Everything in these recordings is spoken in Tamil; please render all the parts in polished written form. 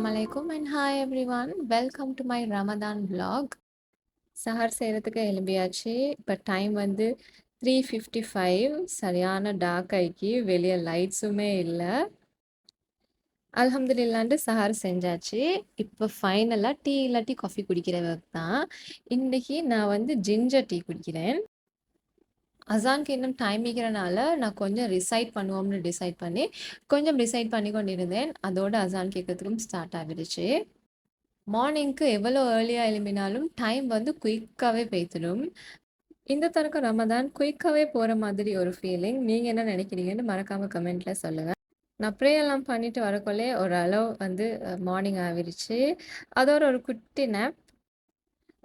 Assalamualaikum and hi everyone. Welcome to my Ramadan vlog. சஹர் செய்கிறதுக்கு எழும்பியாச்சு. இப்போ டைம் வந்து 3:55. சரியான டார்க் ஆகி வெளியே லைட்ஸுமே இல்லை. அல்ஹம்துலில்லாண்டு சஹர் செஞ்சாச்சு. இப்போ ஃபைனலாக டீ இல்லாட்டி காஃபி குடிக்கிற ஒர்க் தான். இன்றைக்கி நான் வந்து ஜிஞ்சர் டீ குடிக்கிறேன். அசானுக்கு இன்னும் டைம் இருக்கிறனால நான் கொஞ்சம் ரிசைட் பண்ணுவோம்னு டிசைட் பண்ணி கொஞ்சம் ரிசைட் பண்ணி கொண்டிருந்தேன். அதோட அசான் கேட்கறதுக்கும் ஸ்டார்ட் ஆகிடுச்சு. மார்னிங்க்கு எவ்வளோ ஏர்லியாக எழும்பினாலும் டைம் வந்து குயிக்காகவே பெய்த்துடும். இந்த தடவை ரமதான் குயிக்காகவே போகிற மாதிரி ஒரு ஃபீலிங். நீங்கள் என்ன நினைக்கிறீங்கன்னு மறக்காமல் கமெண்ட்டில் சொல்லுங்கள். நான் ப்ரே எல்லாம் பண்ணிட்டு வரக்குள்ளே ஒரு அளவு வந்து மார்னிங் ஆகிருச்சு. அதோட ஒரு குட்டி நேப்.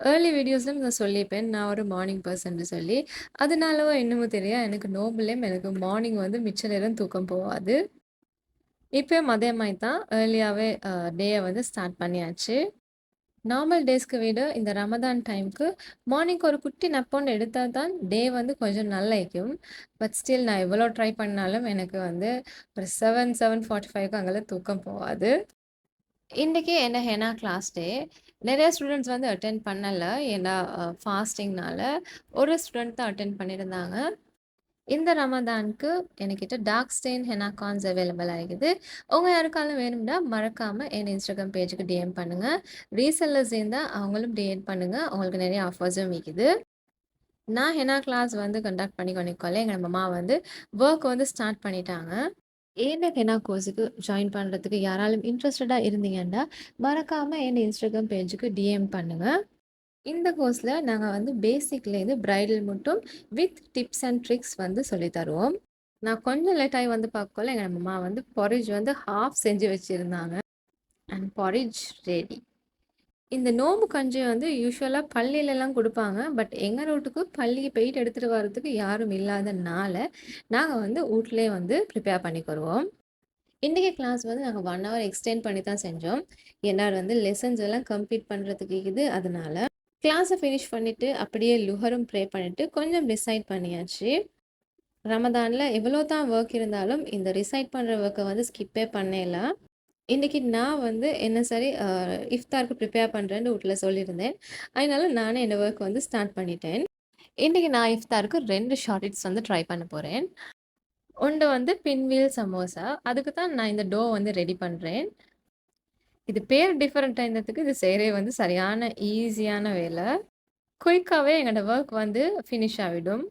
ஏர்லி வீடியோஸ்லையும் நான் சொல்லியிருப்பேன் நான் ஒரு மார்னிங் பர்சன்னு சொல்லி. அதனாலவோ என்னமோ தெரியாது எனக்கு நோம்புலேயும் எனக்கு மார்னிங் வந்து மிச்ச நேரம் தூக்கம் போகாது. இப்போ மதியமாய் தான் ஏர்லியாகவே டேயை வந்து ஸ்டார்ட் பண்ணியாச்சு. நார்மல் டேஸ்க்கு விட இந்த ரமதான் டைம்க்கு மார்னிங் ஒரு குட்டி நப் ஒன்று எடுத்தால் தான் டே வந்து கொஞ்சம் நல்லா இருக்கும். பட் ஸ்டில் நான் எவ்வளோ ட்ரை பண்ணாலும் எனக்கு வந்து ஒரு 7:45க்கு அங்கெல்லாம் தூக்கம் போகாது. இன்றைக்கி என்ன ஹெனா கிளாஸ் டே. நிறைய ஸ்டூடெண்ட்ஸ் வந்து அட்டென்ட் பண்ணலை. ஏன்னா ஃபாஸ்டிங்னால ஒரு ஸ்டூடெண்ட் தான் அட்டென்ட் பண்ணியிருந்தாங்க. இந்த ரமதானுக்கு என்கிட்ட dark stain henna cones available ஆகிக்குது. உங்கள் யாருக்காலும் வேணும்னா மறக்காமல் என் இன்ஸ்டாகிராம் பேஜுக்கு டிஎம் பண்ணுங்கள். ரீசெல்லர்ஸ் இருந்தால் அவங்களும் டிஎம் பண்ணுங்கள். உங்களுக்கு நிறைய ஆஃபர்ஸும் விற்கிது. நான் ஹெனா கிளாஸ் வந்து கண்டக்ட் பண்ணி கொண்டிருக்கோம்ல எங்கள் அம்மா வந்து ஒர்க் வந்து ஸ்டார்ட் பண்ணிட்டாங்க. ஏன்னா ஹெனா கோர்ஸுக்கு ஜாயின் பண்ணுறதுக்கு யாராலும் இன்ட்ரெஸ்டடாக இருந்தீங்கன்னா மறக்காமல் என் இன்ஸ்டாகிராம் பேஜுக்கு டிஎம் பண்ணுங்கள். இந்த கோர்ஸில் நாங்கள் வந்து பேசிக்லேருந்து பிரைடல் மட்டும் வித் டிப்ஸ் அண்ட் ட்ரிக்ஸ் வந்து சொல்லி தருவோம். நான் கொஞ்சம் லேட்டாகி வந்து பார்க்கல எங்கள் அம்மா வந்து பொரிஜ் வந்து ஹாஃப் செஞ்சு வச்சுருந்தாங்க. And porridge ready. இந்த நோம்பு கஞ்சி வந்து யூஸ்வலாக பள்ளியிலலாம் கொடுப்பாங்க. பட் எங்கள் ரோட்டுக்கு பள்ளிக்கு போயிட்டு எடுத்துகிட்டு வர்றதுக்கு யாரும் இல்லாதனால நாங்கள் வந்து வீட்லேயே வந்து ப்ரிப்பேர் பண்ணிக்கிடுவோம். இன்றைக்கி கிளாஸ் வந்து நாங்கள் 1 hour எக்ஸ்டெண்ட் பண்ணி தான் செஞ்சோம். ஏன்னா வந்து லெசன்ஸ் எல்லாம் கம்ப்ளீட் பண்ணுறதுக்கு இது அதனால கிளாஸை ஃபினிஷ் பண்ணிவிட்டு அப்படியே லுஹரும் ப்ரே பண்ணிவிட்டு கொஞ்சம் ரிசைட் பண்ணியாச்சு. ரமதானில் எவ்வளோ தான் ஒர்க் இருந்தாலும் இந்த ரிசைட் பண்ணுற ஒர்க்கை வந்து ஸ்கிப்பே பண்ணலாம். இன்றைக்கி நான் வந்து என்ன சரி இஃப்தாருக்கு ப்ரிப்பேர் பண்ணுறேன்னு வீட்டில் சொல்லியிருந்தேன். அதனால நானே என்னோடய ஒர்க் வந்து ஸ்டார்ட் பண்ணிட்டேன். இன்றைக்கி நான் இஃப்தாருக்கு 2 ஷார்ட்ஸ் வந்து ட்ரை பண்ண போகிறேன். ஒன்று வந்து பின்வீல் சமோசா. அதுக்கு தான் நான் இந்த டோ வந்து ரெடி பண்ணுறேன். இது பேர் டிஃப்ரெண்ட்டாக இருந்ததுக்கு இது செய்கிறே வந்து சரியான ஈஸியான வேலை. குயிக்காகவே எங்களோட ஒர்க் வந்து ஃபினிஷ் ஆகிடும்.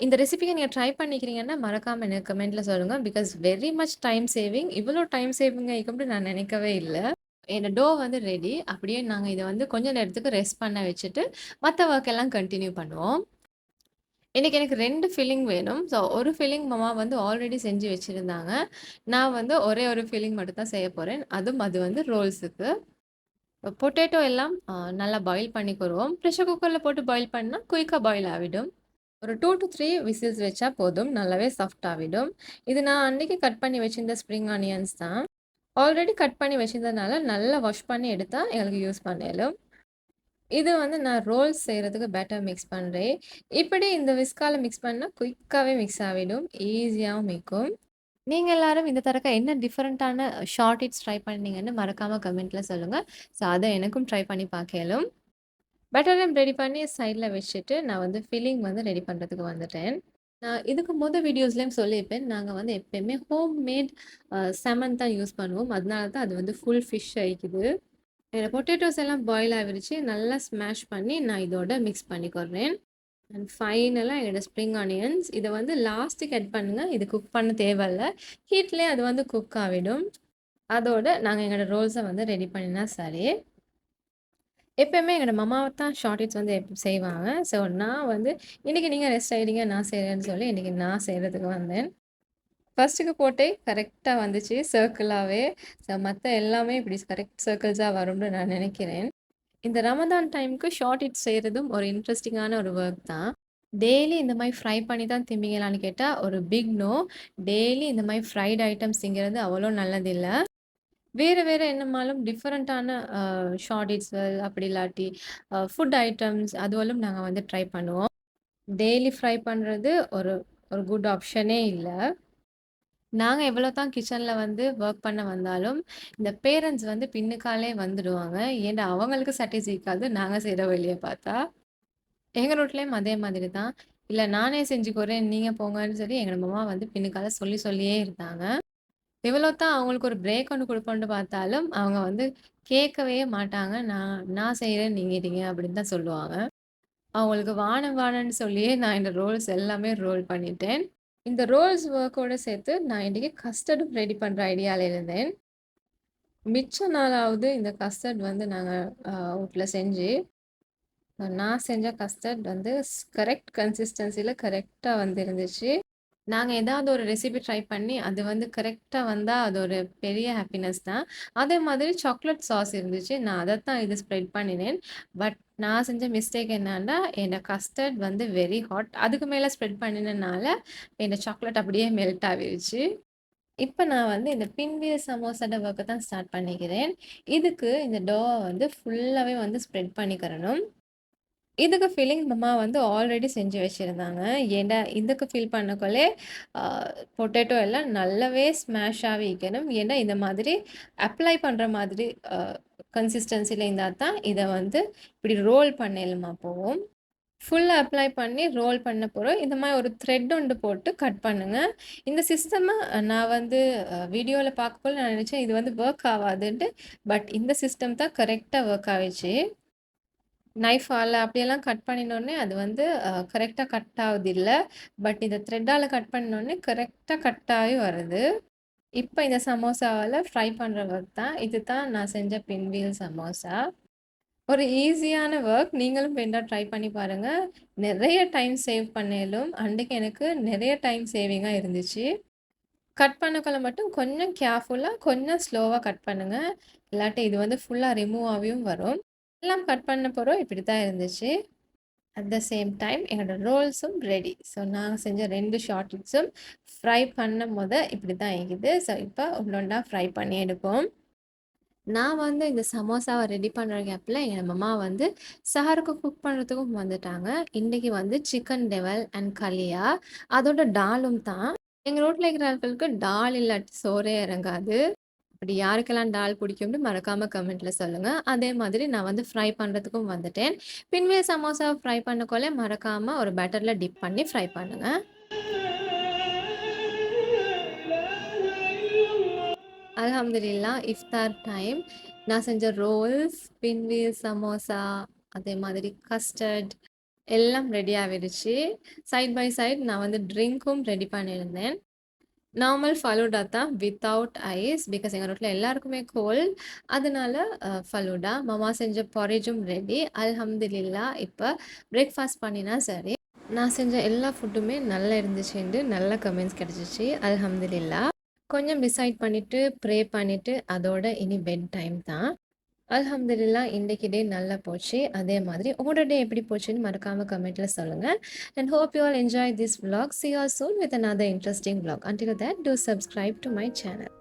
இந்த ரெசிபியை நீங்கள் ட்ரை பண்ணிக்கிறீங்கன்னா மறக்காமல் எனக்கு கமெண்ட்டில் சொல்லுங்கள். Because very much time saving. இவ்வளோ டைம் சேவிங் ஆகிக்கும்னு நான் நினைக்கவே இல்லை. என்னோட டோ வந்து ரெடி. அப்படியே நாங்கள் இதை வந்து கொஞ்சம் நேரத்துக்கு ரெஸ்ட் பண்ண வச்சுட்டு மற்ற ஒர்க் எல்லாம் கண்டினியூ பண்ணுவோம். இன்றைக்கி எனக்கு 2 ஃபில்லிங் வேணும். ஸோ ஒரு ஃபில்லிங் மாமா வந்து ஆல்ரெடி செஞ்சு வச்சுருந்தாங்க. நான் வந்து ஒரே ஒரு ஃபில்லிங் மட்டும் தான் செய்ய போகிறேன். அது வந்து ரோல்ஸுக்கு. பொட்டேட்டோ எல்லாம் நல்லா பாயில் பண்ணிக்கிடுவோம். ப்ரெஷர் குக்கரில் போட்டு பாயில் பண்ணால் குயிக்காக பாயில் ஆகிடும். ஒரு 2 to 3 விசில்ஸ் வச்சா போதும். நல்லாவே சாஃப்ட் ஆகிடும். இது நான் அன்றைக்கி கட் பண்ணி வச்சிருந்த ஸ்ப்ரிங் ஆனியன்ஸ் தான். ஆல்ரெடி கட் பண்ணி வச்சிருந்ததுனால நல்லா வாஷ் பண்ணி எடுத்தால் எங்களுக்கு யூஸ் பண்ணலும். இது வந்து நான் ரோல்ஸ் செய்கிறதுக்கு பேட்டர் மிக்ஸ் பண்ணுறேன். இப்படி இந்த விஸ்கால மிக்ஸ் பண்ணால் குயிக்காகவே மிக்ஸ் ஆகிடும். ஈஸியாகவும் மிக்கும். நீங்கள் எல்லாரும் இந்த தடவை என்ன டிஃப்ரெண்ட்டான ஷார்ட் ஹிட்ஸ் ட்ரை பண்ணீங்கன்னு மறக்காமல் கமெண்ட்டில் சொல்லுங்கள். ஸோ அதை எனக்கும் ட்ரை பண்ணி பார்க்கலும். பட்டர் ரெடி பண்ணி சைடில் வச்சுட்டு நான் வந்து ஃபில்லிங் வந்து ரெடி பண்ணுறதுக்கு வந்துட்டேன். நான் இதுக்கு வீடியோஸ்லேயும் சொல்லியிருப்பேன். நாங்கள் வந்து எப்போயுமே ஹோம்மேட் செமன் தான் யூஸ் பண்ணுவோம். அதனால தான் அது வந்து ஃபுல் ஃபிஷ் ஆகிக்குது. என்னோட பொட்டேட்டோஸ் எல்லாம் பாயில் ஆகிடுச்சு. நல்லா ஸ்மாஷ் பண்ணி நான் இதோட மிக்ஸ் பண்ணிக்கிறேன். அண்ட் ஃபைனலாக என்னோட ஸ்ப்ரிங் ஆனியன்ஸ் இதை வந்து லாஸ்ட்டுக்கு ஆட் பண்ணுங்கள். இது குக் பண்ண தேவையில்லை. ஹீட்லேயே அது வந்து குக் ஆகிடும். அதோடு நாங்கள் எங்களோட ரோல்ஸை வந்து ரெடி பண்ணினா சரி. எப்போயுமே எங்களோட மம்மாவை தான் ஷார்ட்ஸ் வந்து செய்வாங்க. ஸோ நான் வந்து இன்றைக்கி நீங்கள் ரெஸ்ட் ஆகிடுங்க நான் செய்கிறேன்னு சொல்லி இன்றைக்கி நான் செய்கிறதுக்கு வந்தேன். ஃபர்ஸ்ட்டுக்கு போட்டே கரெக்டாக வந்துச்சு சர்க்கிளாகவே. ஸோ மற்ற எல்லாமே இப்படி கரெக்ட் சர்க்கிள்ஸாக வரும்னு நான் நினைக்கிறேன். இந்த ரமதான் டைமுக்கு ஷார்ட் ஹிட்ஸ் செய்கிறதும் ஒரு இன்ட்ரெஸ்டிங்கான ஒரு ஒர்க் தான். டெய்லி இந்த மாதிரி ஃப்ரை பண்ணி தான் திம்பிங்களான்னு கேட்டால் ஒரு பிக் நோ. டெய்லி இந்த மாதிரி ஃப்ரைட் ஐட்டம்ஸ் திங்கிறது அவ்வளோ நல்லதில்லை. வேறு வேறு என்னமாலும் டிஃப்ரெண்ட்டான ஷார்ட் ஹிட்ஸுகள் அப்படி இல்லாட்டி ஃபுட் ஐட்டம்ஸ் அதுவெல்லாம் நாங்கள் வந்து ட்ரை பண்ணுவோம். டெய்லி ஃப்ரை பண்ணுறது ஒரு ஒரு குட் ஆப்ஷனே இல்லை. நாங்க எவ்வளோ தான் கிச்சன்ல வந்து வொர்க் பண்ண வந்தாலும், இந்த பேரண்ட்ஸ் வந்து பின்னுக்காலே வந்துடுவாங்க. ஏன்டா அவங்களுக்கு சலிக்காது நாங்க செய்ற வேலைய பார்த்தா. எங்க வீட்லயும் அதே மாதிரி தான். இல்ல நானே செஞ்சுக்கிறேன், நீங்க போங்கன்னு சொல்லி எங்க அம்மா வந்து பின்னுக்கால சொல்லி சொல்லியே இருந்தாங்க. எவ்வளோ தான் அவங்களுக்கு ஒரு பிரேக் ஒண்ணு குடுப்போம்ன்னு பார்த்தாலும், அவங்க வந்து கேட்கவே மாட்டாங்க. நான் நான் செய்றேன், நீங்க இருங்க அப்படின்னு தான் சொல்லுவாங்க. அவங்களுக்கு வானம் வானன்னு சொல்லியே நான் இந்த ரோல்ஸ் எல்லாமே ரோல் பண்ணிட்டேன். இந்த ரோல்ஸ் ஒர்க்கோட சேர்த்து நான் இன்னைக்கு கஸ்டர்டும் ரெடி பண்ற ஐடியால இருந்தேன். மிச்ச நாளாவது இந்த கஸ்டர்ட் வந்து நாங்க வீட்ல செஞ்சு, நான் செஞ்ச கஸ்டர்ட் வந்து கரெக்ட் கன்சிஸ்டன்சில கரெக்ட்டா வந்துருந்துச்சு. நாங்க ஏதாவது ஒரு ரெசிபி ட்ரை பண்ணி, அது வந்து கரெக்ட்டா வந்தா, அது ஒரு பெரிய ஹாப்பினஸ் தான். அதே மாதிரி சாக்லேட் சாஸ் இருந்துச்சு. நான் அதத்தான் இது ஸ்ப்ரெட் பண்ணினேன். பட் நான் செஞ்ச மிஸ்டேக் என்னன்னா, என்னோட கஸ்டர்ட் வந்து வெரி ஹாட். அதுக்கு மேல ஸ்ப்ரெட் பண்ணினனால, என்னோட சாக்லேட் அப்படியே மெல்ட் ஆவிருச்சு. இப்ப நான் வந்து இந்த பின்வீல் சமோசாட ஒர்க்க தான் ஸ்டார்ட் பண்ணிக்கிறேன். இதுக்கு இந்த டோவ வந்து ஃபுல்லாவே வந்து ஸ்ப்ரெட் பண்ணிக்கிறணும். இதுக்கு ஃபில்லிங் அம்மா வந்து ஆல்ரெடி செஞ்சு வச்சிருந்தாங்க. ஏன்டா இதுக்கு ஃபில் பண்ணக்குள்ளே அ பொட்டேட்டோ எல்லாம் நல்லாவே ஸ்மாஷ் ஆவிக்கணும். ஏன்னா இந்த மாதிரி அப்ளை பண்ற மாதிரி கன்சிஸ்டன்சில இருந்தா தான் இத வந்து இப்படி ரோல் பண்ணலுமா போகும். ஃபுல்லா அப்ளை பண்ணி ரோல் பண்ண போறோம். இந்த மாரி ஒரு த்ரெட் ஒண்டு போட்டு கட் பண்ணுங்க. இந்த சிஸ்டம நான் வந்து வீடியோல பார்க்கக்குள்ள நான் நினைச்சேன் இது வந்து வொர்க் ஆவாதுன்ட்டு. பட் இந்த சிஸ்டம் தான் கரெக்ட்டா வொர்க் ஆவிச்சு. நைஃபால அப்படியெல்லாம் கட் பண்ணினோனே, அது வந்து கரெக்ட்டா கட் ஆவுதில்ல. பட் இத த்ரெட்டால கட் பண்ணோனே கரெக்ட்டா கட் ஆகி வருது. இப்ப இந்த சமோசாவால ஃப்ரை பண்ற ஒர்க் தான். இதுதான் நான் செஞ்ச பின்வீல் சமோசா. ஒரு ஈஸியான ஒர்க். நீங்களும் வேணா ட்ரை பண்ணி பாருங்க. நெறைய டைம் சேவ் பண்ணேலும். அன்னைக்கு எனக்கு நெறைய டைம் சேவிங்கா இருந்துச்சு. கட் பண்ணக்குள்ள மட்டும் கொஞ்சம் கேர்ஃபுல்லா, கொஞ்சம் ஸ்லோவா கட் பண்ணுங்க. இல்லாட்டி இது வந்து ஃபுல்லா ரிமூவ் ஆவியும் வரும். எல்லாம் கட் பண்ண போறோம். இப்படித்தான் இருந்துச்சு. அட் த சேம் டைம் எங்களோட ரோல்ஸும் ரெடி. ஸோ நாங்க செஞ்ச 2 ஷார்ட்ஸும் ஃப்ரை பண்ணும்போது இப்படி தான் இருக்குது. ஸோ இப்போ ஒண்ணொண்ணா ஃப்ரை பண்ணி எடுப்போம். நான் வந்து இந்த சமோசாவ ரெடி பண்ற கேப்ல எங்க மம்மா வந்து சஹருக்கு குக் பண்றதுக்கும் வந்துட்டாங்க. இன்னைக்கு வந்து சிக்கன் டெவல் அண்ட் கலியா, அதோட டாலும் தான். எங்க ரோட்ல இருக்கிற ஆட்களுக்கு டால் இல்லாட்டி சோறே இறங்காது. அப்படி யாருக்கெல்லாம் டால் பிடிக்கும்னு மறக்காம கமெண்ட்ல சொல்லுங்க. அதே மாதிரி நான் வந்து ஃப்ரை பண்றதுக்கும் வந்துட்டேன். பின்வே சமோசா ஃப்ரை பண்ணக்குள்ள மறக்காம ஒரு பட்டர்ல டிப் பண்ணி ஃப்ரை பண்ணுங்க. அல்ஹம்துலில்லாஹ் இஃப்தார் டைம். நான் செஞ்ச ரோல்ஸ், பின்வீல் சமோசா, அதே மாதிரி கஸ்டர்ட் எல்லாம் ரெடி ஆவிடுச்சு. சைட் பை சைட் நான் வந்து ட்ரிங்க்கும் ரெடி பண்ணியிருந்தேன். நார்மல் ஃபலூடா தான் வித்தவுட் ஐஸ். பிகாஸ் எங்க வீட்ல எல்லாருக்குமே கோல்ட். அதனால ஃபலூடா. மம்மா செஞ்ச பொரிஜும் ரெடி. அல்ஹம்துலில்லாஹ் இப்ப பிரேக்ஃபாஸ்ட் பண்ணினா சரி. நான் செஞ்ச எல்லா ஃபுட்டுமே நல்லா இருந்துச்சுன்ட்டு நல்ல கமெண்ட்ஸ் கிடைச்சிச்சு. அல்ஹம்துலில்லாஹ். கொஞ்சம் டிசைட் பண்ணிட்டு, ப்ரே பண்ணிட்டு, அதோட இனி பெட் டைம் தான். அல்ஹம்துலில்லாஹ் இன்றைக்கு டே நல்லா போச்சு. அதே மாதிரி உங்களோட டே எப்படி போச்சுன்னு மறக்காம கமெண்ட்ல சொல்லுங்க. And hope you all enjoy this vlog. See you all soon with another interesting vlog. Until then, do subscribe to my channel.